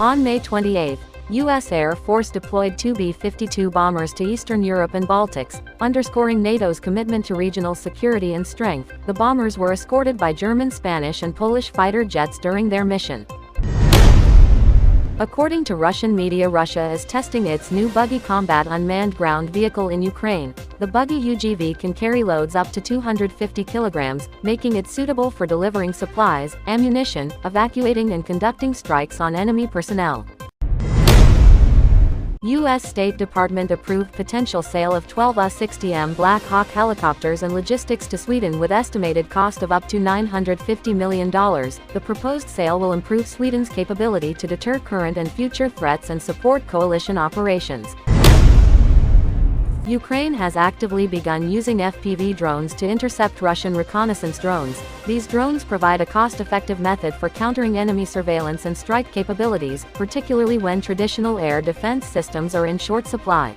On May 28, U.S. Air Force deployed two B52 bombers to Eastern Europe and Baltics, underscoring NATO's commitment to regional security and strength. The bombers were escorted by German, Spanish, and Polish fighter jets during their mission. According to Russian media, Russia is testing its new buggy combat unmanned ground vehicle in Ukraine. The buggy UGV can carry loads up to 250 kilograms, making it suitable for delivering supplies, ammunition, evacuating and conducting strikes on enemy personnel. U.S. State Department approved potential sale of 12 U-60M Black Hawk helicopters and logistics to Sweden with estimated cost of up to $950 million. The proposed sale will improve Sweden's capability to deter current and future threats and support coalition operations. Ukraine has actively begun using FPV drones to intercept Russian reconnaissance drones. These drones provide a cost-effective method for countering enemy surveillance and strike capabilities, particularly when traditional air defense systems are in short supply.